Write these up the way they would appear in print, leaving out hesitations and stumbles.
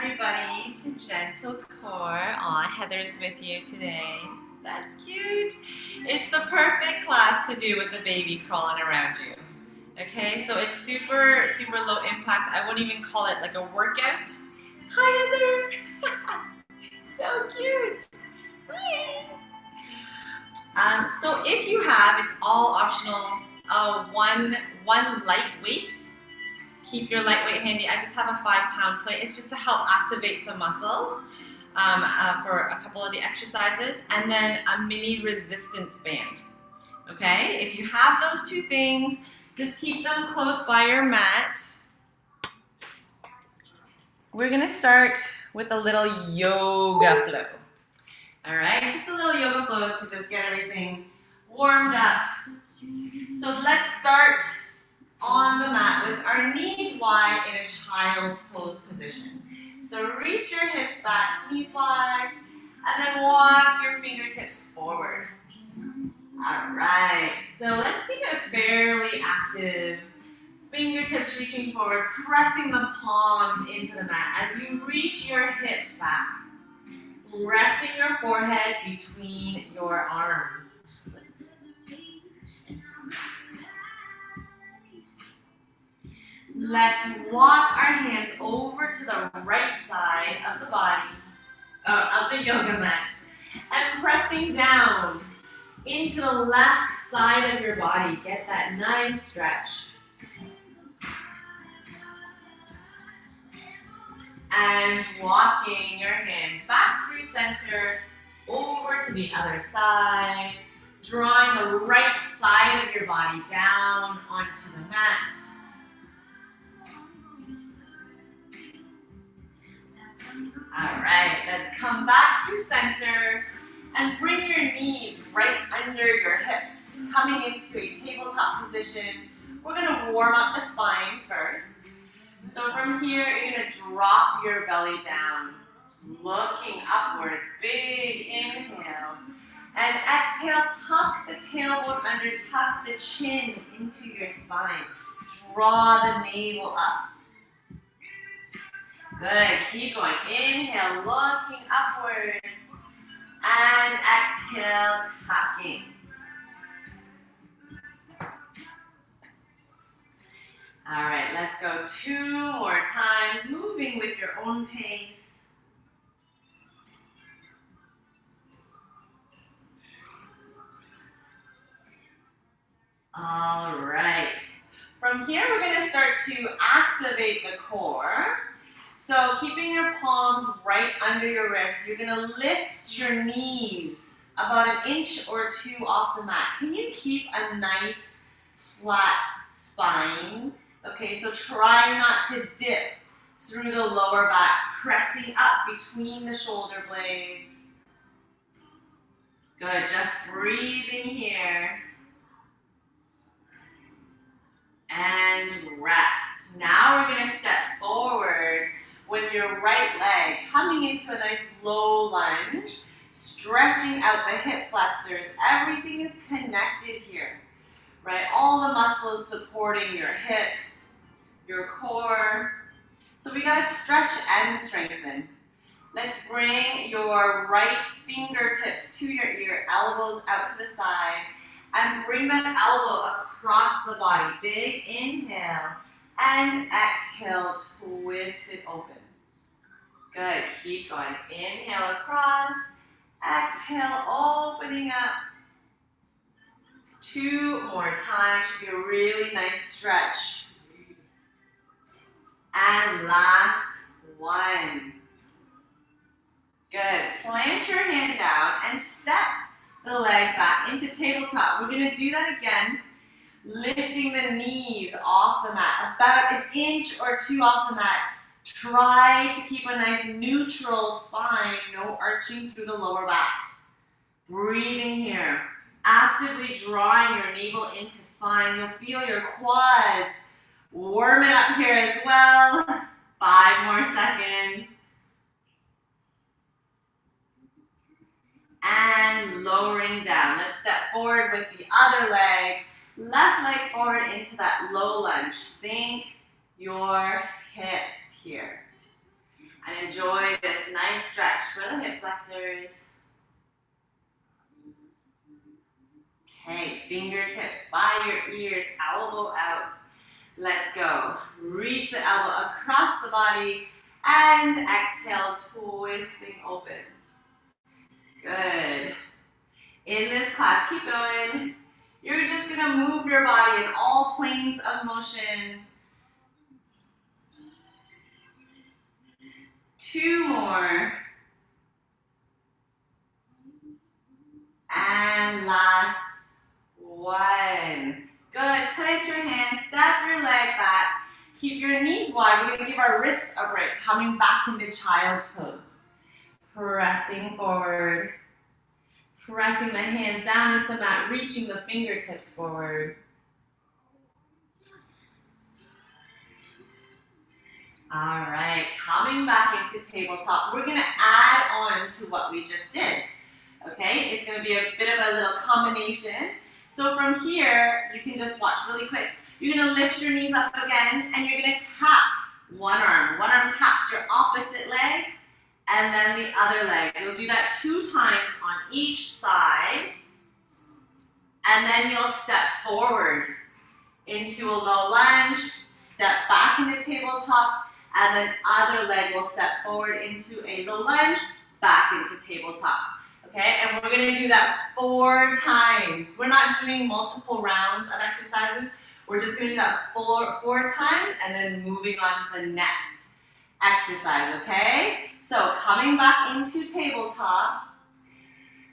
everybody to Gentle Core. Aw, Heather's with you today. That's cute. It's the perfect class to do with the baby crawling around you. Okay, so it's super, super low impact. I wouldn't even call it like a workout. Hi, Heather. So cute. Hi. So if you have, it's all optional, one lightweight. Keep your lightweight handy. I just have a 5-pound plate. It's just to help activate some muscles for a couple of the exercises, and then a mini resistance band. Okay, if you have those two things, just keep them close by your mat. We're gonna start with a little yoga flow. All right, just a little yoga flow to just get everything warmed up. So let's start on the mat with our knees wide in a child's pose position. So reach your hips back, knees wide, and then walk your fingertips forward. All right, so let's keep it fairly active. Fingertips reaching forward, pressing the palms into the mat as you reach your hips back. Resting your forehead between your arms. Let's walk our hands over to the right side of the body, of the yoga mat, and pressing down into the left side of your body. Get that nice stretch. And walking your hands back through center, over to the other side, drawing the right side of your body down onto the mat. All right, let's come back through center and bring your knees right under your hips, coming into a tabletop position. We're gonna warm up the spine first. So from here, you're gonna drop your belly down, looking upwards, big inhale. And exhale, tuck the tailbone under, tuck the chin into your spine. Draw the navel up. Good, keep going. Inhale, looking upwards. And exhale, tucking. All right, let's go 2 more times, moving with your own pace. All right. From here, we're going to start to activate the core. So keeping your palms right under your wrists, you're going to lift your knees about 1 inch or 2 off the mat. Can you keep a nice flat spine? Okay, so try not to dip through the lower back, pressing up between the shoulder blades. Good, just breathing here. And rest. Now we're going to step forward with your right leg, coming into a nice low lunge, stretching out the hip flexors. Everything is connected here, right? All the muscles supporting your hips, your core. So we got to stretch and strengthen. Let's bring your right fingertips to your ear, elbows out to the side, and bring that elbow across the body. Big inhale, and exhale, twist it open. Good, keep going. Inhale across, exhale, opening up. 2 more times, should be a really nice stretch. And last 1. Good, plant your hand down and step the leg back into tabletop. We're gonna do that again, lifting the knees off the mat, about 1 inch or 2 off the mat. Try to keep a nice neutral spine, no arching through the lower back. Breathing here, actively drawing your navel into spine. You'll feel your quads warm it up here as well. 5 more seconds. And lowering down. Let's step forward with the other leg. Left leg forward into that low lunge. Sink your hips here. And enjoy this nice stretch for the hip flexors. Okay, fingertips by your ears, elbow out. Let's go. Reach the elbow across the body and exhale, twisting open. Good. In this class, keep going. You're just gonna move your body in all planes of motion. 2 more. And last 1. Good. Plant your hands, step your leg back. Keep your knees wide. We're gonna give our wrists a break, coming back into child's pose. Pressing forward. Pressing the hands down into the mat, reaching the fingertips forward. All right, coming back into tabletop, we're gonna add on to what we just did. Okay, it's gonna be a bit of a little combination. So from here, you can just watch really quick. You're gonna lift your knees up again, and you're gonna tap one arm. One arm taps your opposite leg, and then the other leg. You'll do that 2 times on each side, and then you'll step forward into a low lunge, step back into tabletop, and then other leg will step forward into a low lunge, back into tabletop. Okay, and we're gonna do that 4 times. We're not doing multiple rounds of exercises. We're just gonna do that 4 times and then moving on to the next exercise, okay? So coming back into tabletop,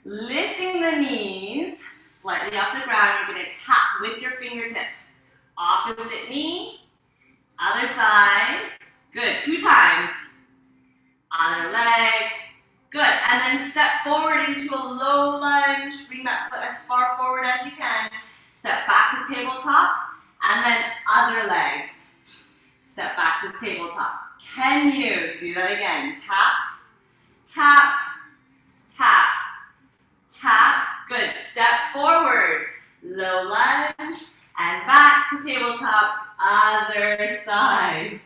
lifting the knees slightly off the ground, you're gonna tap with your fingertips. Opposite knee, other side, good, 2 times. Other leg, good, and then step forward into a low lunge, bring that foot as far forward as you can. Step back to tabletop, and then other leg. Step back to tabletop. Can you do that again? Tap, tap, tap, tap. Good. Step forward. Low lunge. And back to tabletop. Other side.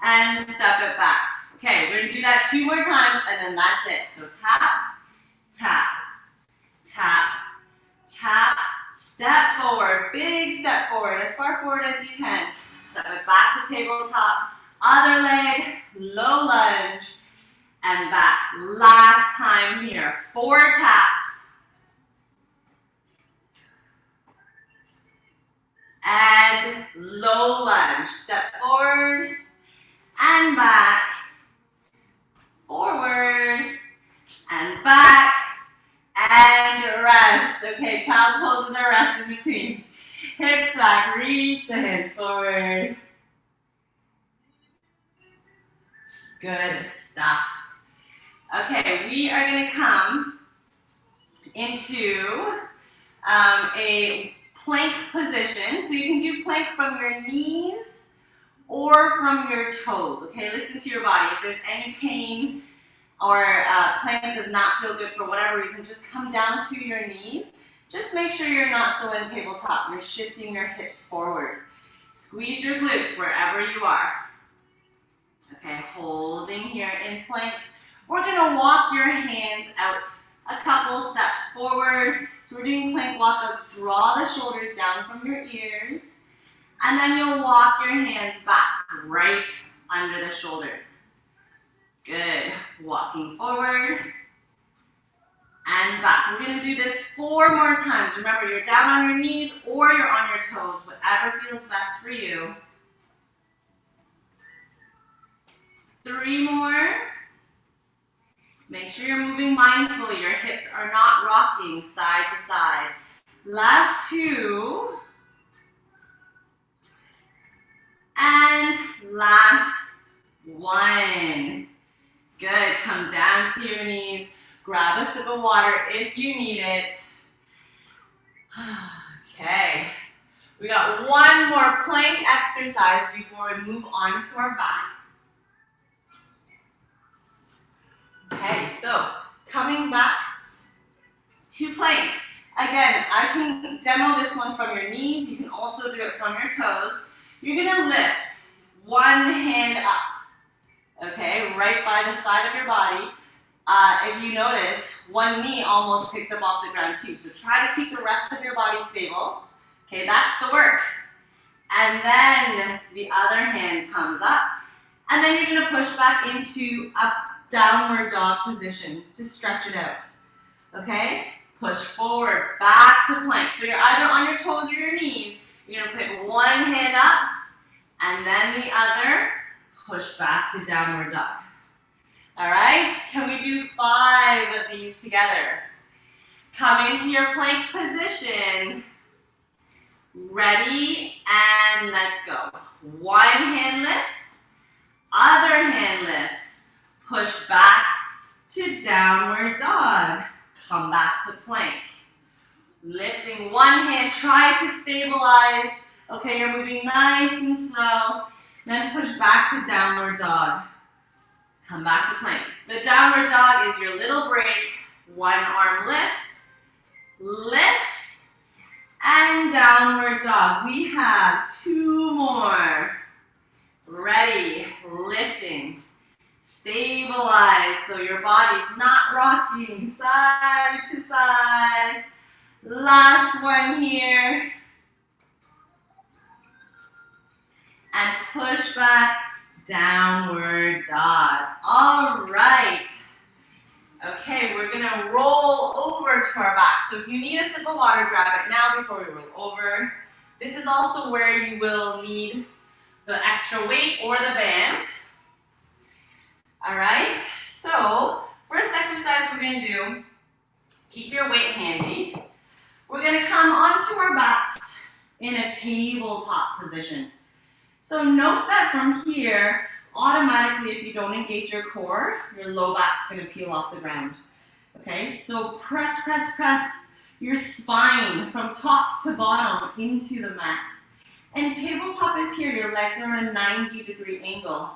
And step it back. Okay, we're going to do that 2 more times, and then that's it. So tap, tap, tap, tap. Step forward. Big step forward. As far forward as you can. Step it back to tabletop. Other leg, low lunge, and back. Last time here, 4 taps. And low lunge. Step forward and back. Forward and back. And rest. Okay, child's poses are rest in between. Hips back, reach the hands forward. Good stuff. Okay, we are going to come into a plank position. So you can do plank from your knees or from your toes. Okay, listen to your body. If there's any pain or plank does not feel good for whatever reason, just come down to your knees. Just make sure you're not still in tabletop. You're shifting your hips forward. Squeeze your glutes wherever you are. Okay, holding here in plank. We're gonna walk your hands out a couple steps forward. So we're doing plank walkouts. Draw the shoulders down from your ears. And then you'll walk your hands back right under the shoulders. Good. Walking forward and back. We're going to do this 4 more times. Remember, you're down on your knees or you're on your toes, whatever feels best for you. 3 more. Make sure you're moving mindfully. Your hips are not rocking side to side. Last 2. And last 1. Good. Come down to your knees. Grab a sip of water if you need it. Okay. We got 1 more plank exercise before we move on to our back. Okay, so coming back to plank. Again, I can demo this one from your knees. You can also do it from your toes. You're gonna lift 1 hand up. okay, right by the side of your body. If you notice, one knee almost picked up off the ground too. So try to keep the rest of your body stable. Okay, that's the work. And then the other hand comes up. And then you're gonna push back into a downward dog position to stretch it out. Okay? Push forward, back to plank. So you're either on your toes or your knees. You're gonna put one hand up, and then the other, push back to downward dog. All right, can we do 5 of these together? Come into your plank position. Ready, and let's go. One hand lifts, other hand lifts. Push back to downward dog. Come back to plank. Lifting one hand, try to stabilize. Okay, you're moving nice and slow. Then push back to downward dog. Come back to plank. The downward dog is your little break. One arm lift, lift, and downward dog. We have 2 more. Ready, lifting. Stabilize so your body's not rocking side to side. Last one here. And push back, downward dog. All right. Okay, we're gonna roll over to our back. So if you need a sip of water, grab it now before we roll over. This is also where you will need the extra weight or the band. All right, so first exercise we're gonna do, keep your weight handy. We're gonna come onto our backs in a tabletop position. So note that from here, automatically if you don't engage your core, your low back's gonna peel off the ground. Okay, so press, press, press your spine from top to bottom into the mat. And tabletop is here, your legs are on a 90-degree angle.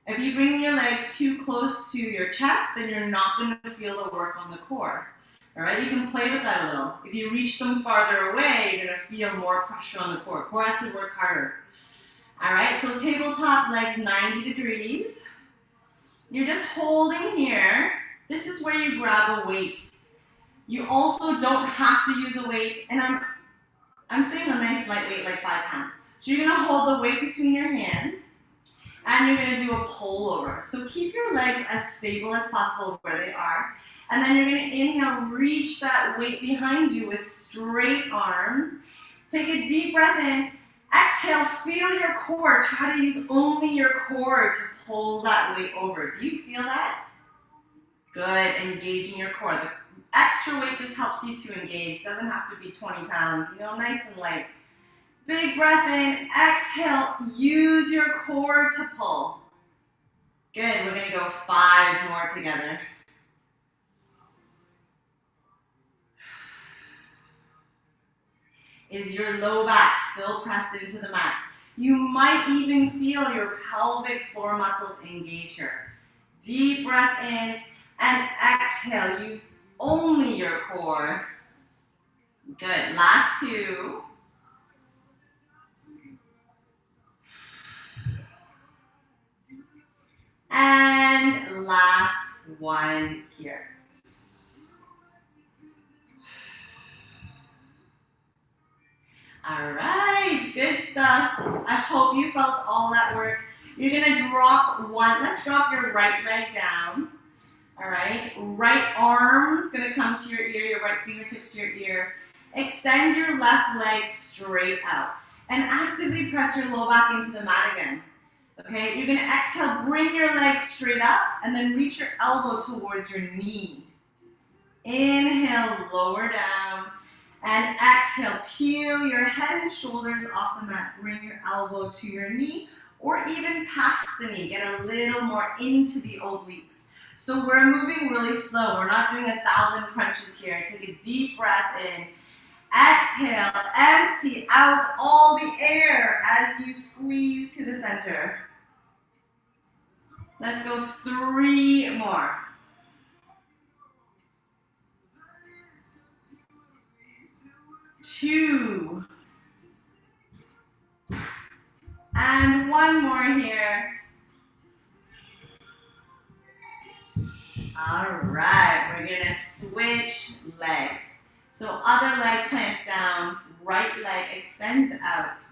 If you bring your legs too close to your chest, then you're not going to feel the work on the core. All right, you can play with that a little. If you reach them farther away, you're going to feel more pressure on the core. Core has to work harder. All right, so tabletop, legs 90 degrees. You're just holding here. This is where you grab a weight. You also don't have to use a weight, and I'm saying a nice light weight, like 5 pounds. So you're going to hold the weight between your hands. And you're going to do a pull over. So keep your legs as stable as possible where they are. And then you're going to inhale, reach that weight behind you with straight arms. Take a deep breath in. Exhale, feel your core. Try to use only your core to pull that weight over. Do you feel that? Good, engaging your core. The extra weight just helps you to engage. Doesn't have to be 20 pounds, nice and light. Big breath in, exhale, use your core to pull. Good, we're gonna go 5 more together. Is your low back still pressed into the mat? You might even feel your pelvic floor muscles engage here. Deep breath in and exhale, use only your core. Good, last 2. And last one here. All right, good stuff. I hope you felt all that work. You're gonna drop one, let's drop your right leg down. All right, right arm's gonna come to your ear, your right fingertips to your ear. Extend your left leg straight out and actively press your low back into the mat again. Okay, you're gonna exhale, bring your legs straight up and then reach your elbow towards your knee. Inhale, lower down, and exhale, peel your head and shoulders off the mat. Bring your elbow to your knee or even past the knee. Get a little more into the obliques. So we're moving really slow. We're not doing 1,000 crunches here. Take a deep breath in. Exhale, empty out all the air as you squeeze to the center. Let's go 3 more. Two. And one more here. All right, we're gonna switch legs. So other leg plants down, right leg extends out.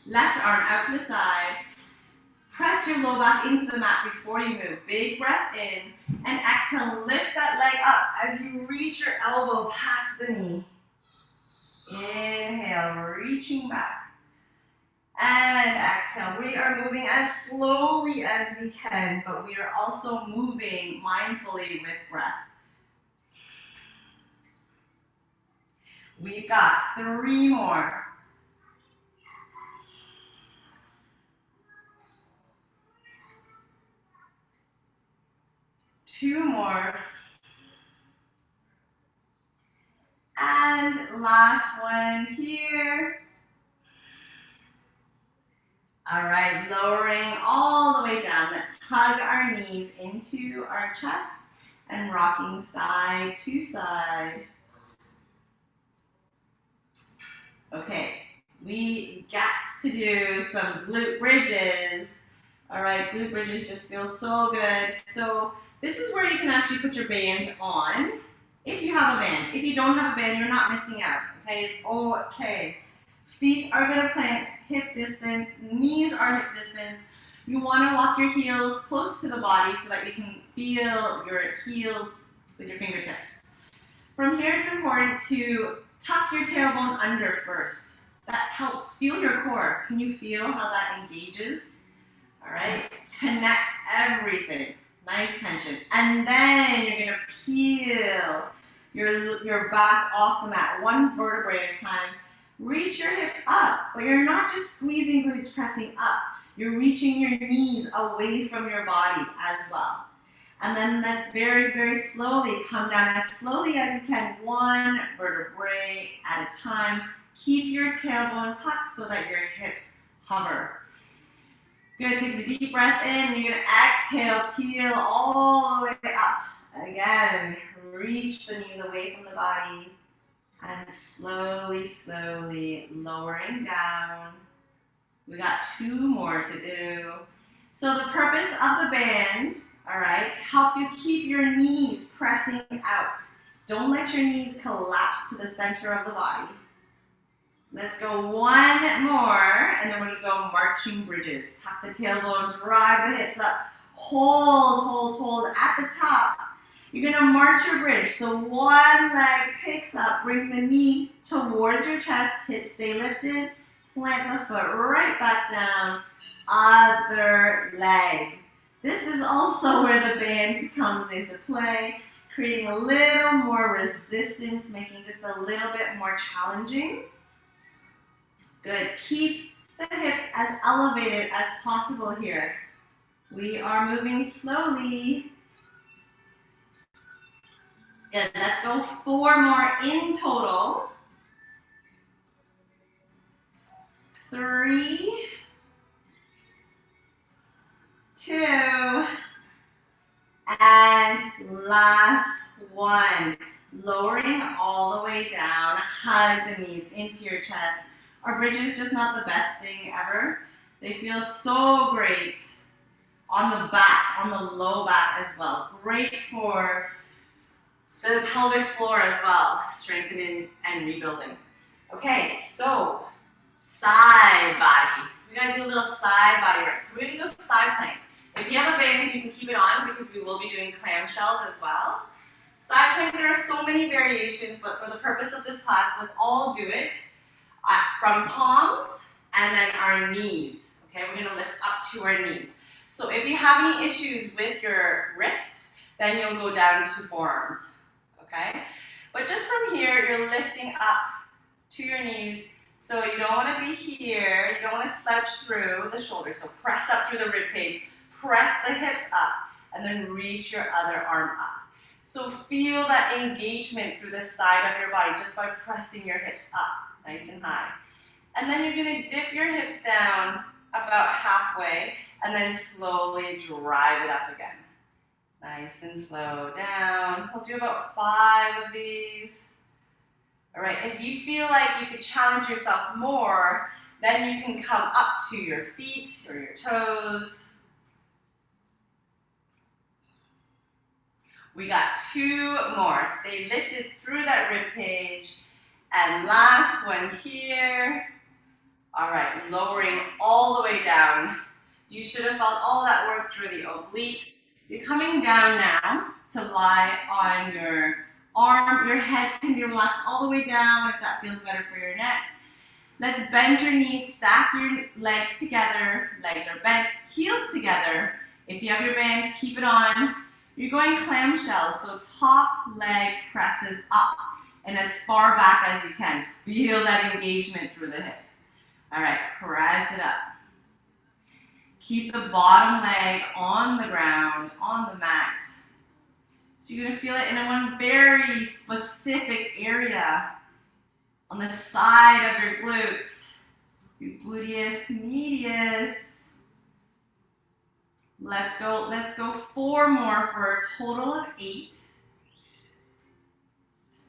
Left arm out to the side. Press your low back into the mat before you move. Big breath in, and exhale, lift that leg up as you reach your elbow past the knee. Inhale, reaching back. And exhale. We are moving as slowly as we can, but we are also moving mindfully with breath. We've got 3 more. Two more. And last one here. All right, lowering all the way down. Let's hug our knees into our chest and rocking side to side. Okay, we got to do some glute bridges. All right, glute bridges just feel so good. So this is where you can actually put your band on if you have a band. If you don't have a band, you're not missing out, okay? It's okay. Feet are gonna plant hip distance, knees are hip distance. You wanna walk your heels close to the body so that you can feel your heels with your fingertips. From here, it's important to tuck your tailbone under first. That helps feel your core. Can you feel how that engages? All right, connects everything. Nice tension. And then you're gonna peel your back off the mat, 1 vertebrae at a time. Reach your hips up, but you're not just squeezing glutes, pressing up. You're reaching your knees away from your body as well. And then let's very, very slowly come down as slowly as you can, 1 vertebrae at a time. Keep your tailbone tucked so that your hips hover. Good, take the deep breath in, and you're gonna exhale, peel all the way up. Again, reach the knees away from the body, and slowly, slowly lowering down. We got 2 more to do. So the purpose of the band, all right, to help you keep your knees pressing out. Don't let your knees collapse to the center of the body. Let's go 1 more, and then we're gonna go marching bridges. Tuck the tailbone, drive the hips up, hold at the top. You're gonna march your bridge. So 1 leg picks up, bring the knee towards your chest, hips stay lifted, plant the foot right back down, other leg. This is also where the band comes into play, creating a little more resistance, making just a little bit more challenging. Good, keep the hips as elevated as possible here. We are moving slowly. Good, let's go 4 more in total. 3, 2, and last one. Lowering all the way down, hug the knees into your chest. Our bridge is just not the best thing ever. They feel so great on the back, on the low back as well. Great for the pelvic floor as well, strengthening and rebuilding. Okay, so side body. We gotta do a little side body work. So we're gonna go side plank. If you have a band, you can keep it on because we will be doing clam shells as well. Side plank, there are so many variations, but for the purpose of this class, let's all do it from palms and then our knees. Okay, we're gonna lift up to our knees. So if you have any issues with your wrists, then you'll go down to forearms. Okay, but just from here, you're lifting up to your knees. So you don't want to be here. You don't want to slouch through the shoulders. So press up through the rib cage. Press the hips up, and then reach your other arm up. So feel that engagement through the side of your body just by pressing your hips up, nice and high. And then you're going to dip your hips down about halfway, and then slowly drive it up again. Nice and slow down. We'll do about 5 of these. All right, if you feel like you could challenge yourself more, then you can come up to your feet or your toes. We got 2 more. Stay lifted through that rib cage. And last one here. All right, lowering all the way down. You should have felt all that work through the obliques. You're coming down now to lie on your arm. Your head can be relaxed all the way down if that feels better for your neck. Let's bend your knees, stack your legs together. Legs are bent, heels together. If you have your band, keep it on. You're going clam shells, so top leg presses up and as far back as you can. Feel that engagement through the hips. All right, press it up. Keep the bottom leg on the ground, on the mat. So you're gonna feel it in one very specific area on the side of your glutes, your gluteus medius. Let's go 4 more for a total of 8.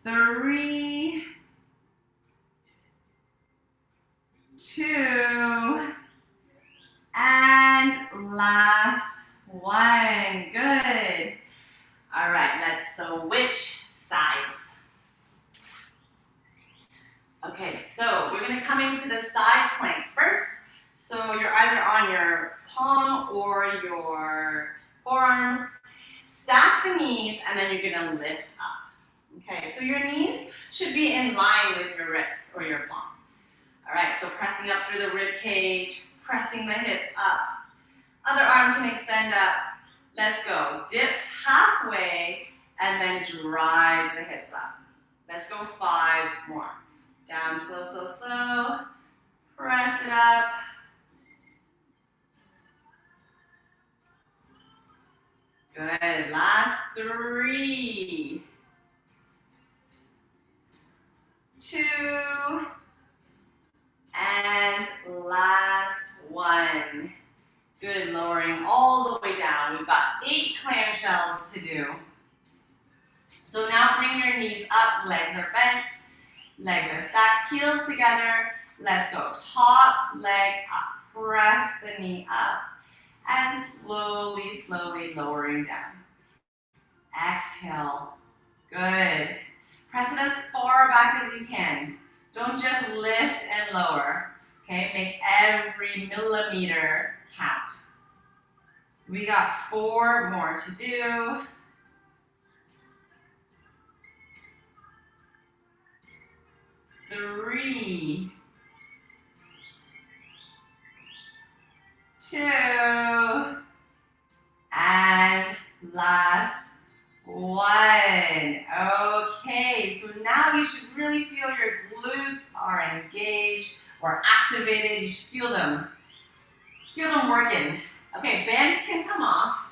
3, 2, and last one. Good. All right, let's switch sides. Okay, so we're gonna come into the side plank first. So you're either on your palm or your forearms. Stack the knees and then you're gonna lift up. Okay, so your knees should be in line with your wrist or your palm. All right, so pressing up through the rib cage, pressing the hips up. Other arm can extend up. Let's go. Dip halfway and then drive the hips up. Let's go 5 more. Down, slow, slow, slow. Press it up. Good. Last 3, 2, and last 1. Good. Lowering all the way down. We've got 8 clam shells to do. So now bring your knees up. Legs are bent. Legs are stacked. Heels together. Let's go. Top leg up. Press the knee up. And slowly, slowly lowering down. Exhale. Good. Press it as far back as you can. Don't just lift and lower. Okay, make every millimeter count. We got 4 more to do. 3, 2, and last 1. Okay, so now you should really feel your glutes are engaged or activated. You should feel them working. Okay, bands can come off.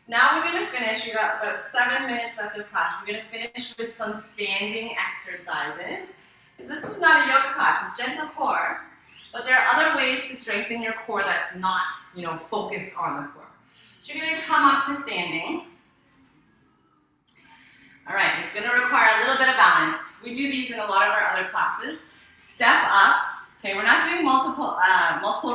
Now we're gonna finish. We got about 7 minutes left of class. We're gonna finish with some standing exercises. This was not a yoga class, it's gentle core, but there are other ways to strengthen your core that's not, focused on the core. So you're gonna come up to standing. All right, it's gonna require a little bit of balance. We do these in a lot of our other classes. Step ups, okay, we're not doing multiple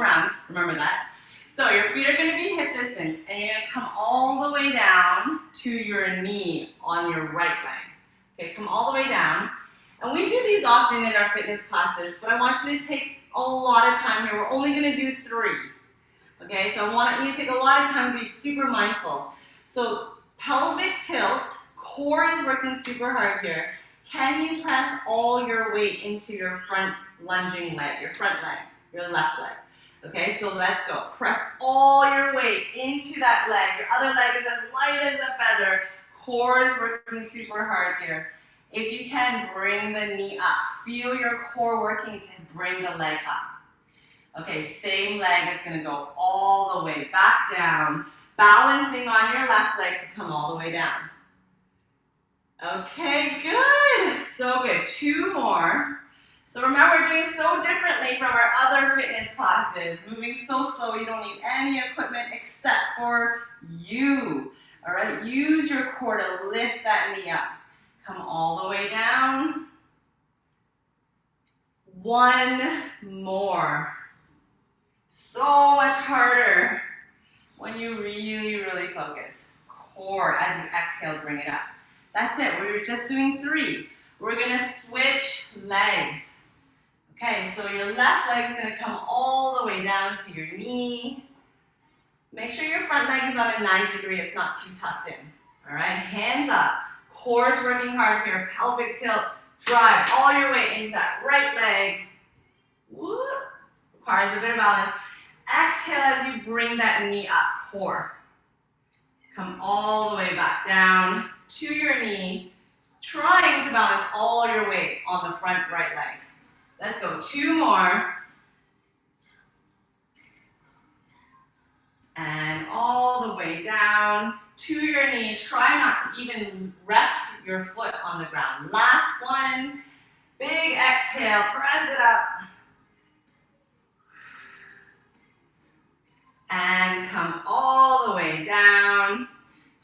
rounds, remember that. So your feet are gonna be hip distance, and you're gonna come all the way down to your knee on your right leg. Okay, come all the way down. And we do these often in our fitness classes, but I want you to take a lot of time here. We're only gonna do 3. Okay, so I want you to take a lot of time to be super mindful. So pelvic tilt, core is working super hard here. Can you press all your weight into your front lunging leg, your front leg, your left leg? Okay, so let's go. Press all your weight into that leg. Your other leg is as light as a feather. Core is working super hard here. If you can, bring the knee up. Feel your core working to bring the leg up. Okay, same leg is gonna go all the way back down, balancing on your left leg to come all the way down. Okay, good. So good. 2 more. So remember, we're doing so differently from our other fitness classes. Moving so slow, you don't need any equipment except for you. All right, use your core to lift that knee up. Come all the way down. 1 more. So much harder when you really, really focus. core as you exhale, bring it up. That's it, we're just doing 3. We're gonna switch legs. Okay, so your left leg's gonna come all the way down to your knee. Make sure your front leg is on a 90 degree, it's not too tucked in. All right, hands up. Core's working hard here, pelvic tilt. Drive all your weight into that right leg. Woo. Requires a bit of balance. Exhale as you bring that knee up, core. Come all the way back down to your knee, trying to balance all your weight on the front right leg. Let's go, 2 more. And all the way down to your knee. Try not to even rest your foot on the ground. Last one. Big exhale, press it up. And come all the way down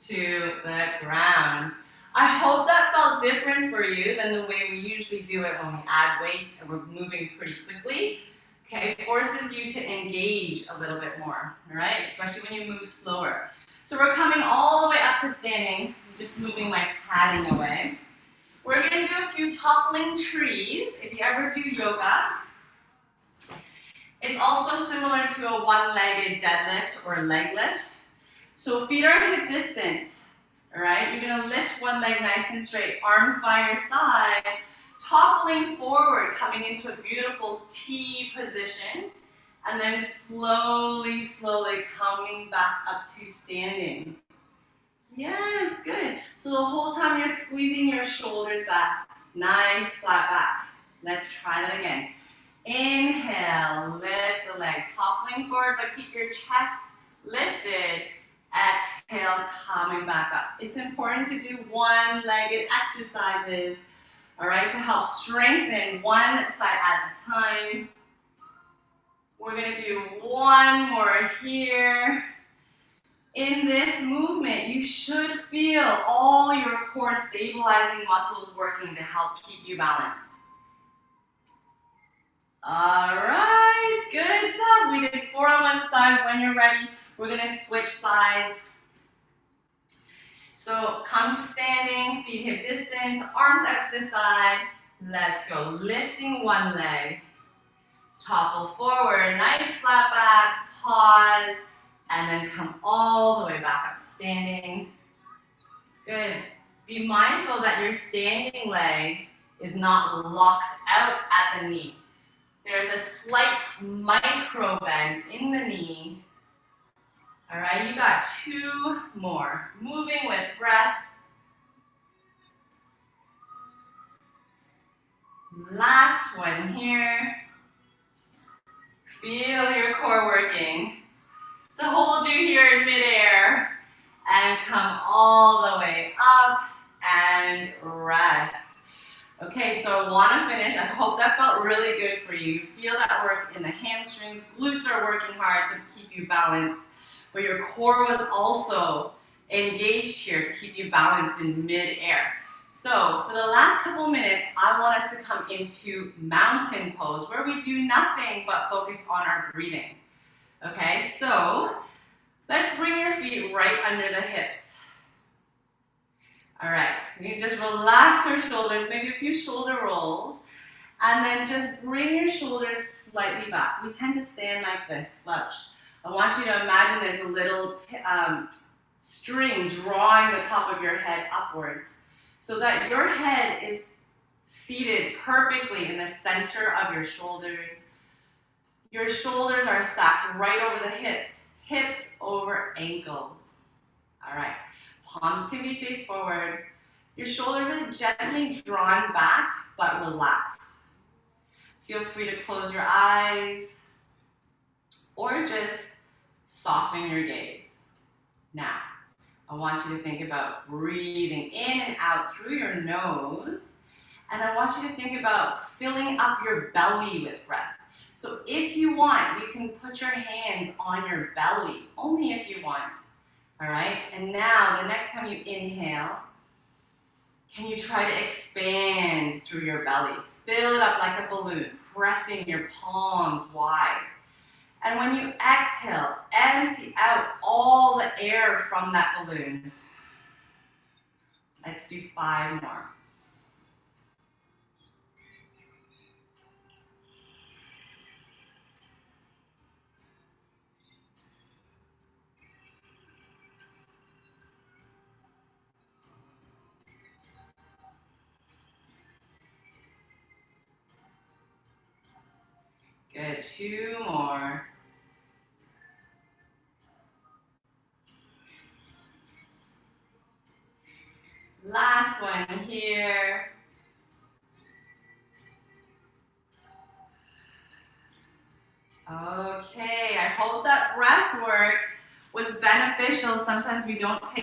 to the ground. I hope that felt different for you than the way we usually do it when we add weights and we're moving pretty quickly. Okay, it forces you to engage a little bit more, all right? Especially when you move slower. So we're coming all the way up to standing. I'm just moving my padding away. We're gonna do a few toppling trees. If you ever do yoga, it's also similar to a one-legged deadlift or leg lift. So feet are hip distance, all right? You're gonna lift one leg nice and straight, arms by your side, toppling forward, coming into a beautiful T position, and then slowly, slowly coming back up to standing. Yes, good. So the whole time you're squeezing your shoulders back, nice flat back. Let's try that again. Inhale, lift the leg, toppling forward, but keep your chest lifted. Exhale, coming back up. It's important to do one-legged exercises, all right, to help strengthen one side at a time. We're gonna do one more here. In this movement, you should feel all your core stabilizing muscles working to help keep you balanced. All right, good stuff. We did 4 on one side. When you're ready, we're gonna switch sides. So come to standing, feet hip distance, arms out to the side. Let's go, lifting one leg. Topple forward, nice flat back, pause, and then come all the way back up to standing. Good. Be mindful that your standing leg is not locked out at the knee. There's a slight micro bend in the knee. All right, you got 2 more. Moving with breath. Last one here. Feel your core working to hold you here in midair and come all the way up and rest. Okay, so I want to finish. I hope that felt really good for you. You feel that work in the hamstrings. Glutes are working hard to keep you balanced, but your core was also engaged here to keep you balanced in mid-air. So for the last couple minutes, I want us to come into mountain pose where we do nothing but focus on our breathing. Okay, so let's bring your feet right under the hips. All right, you can just relax your shoulders, maybe a few shoulder rolls, and then just bring your shoulders slightly back. We tend to stand like this, slouch. I want you to imagine there's a little string drawing the top of your head upwards so that your head is seated perfectly in the center of your shoulders. Your shoulders are stacked right over the hips, hips over ankles. All right, palms can be face forward. Your shoulders are gently drawn back, but relaxed. Feel free to close your eyes or just soften your gaze. Now, I want you to think about breathing in and out through your nose, and I want you to think about filling up your belly with breath. So if you want, you can put your hands on your belly, only if you want, all right? And now, the next time you inhale, can you try to expand through your belly? Fill it up like a balloon, pressing your palms wide. And when you exhale, empty out all the air from that balloon. Let's do 5 more. Good, 2 more. Last one here. Okay, I hope that breath work was beneficial. Sometimes we don't take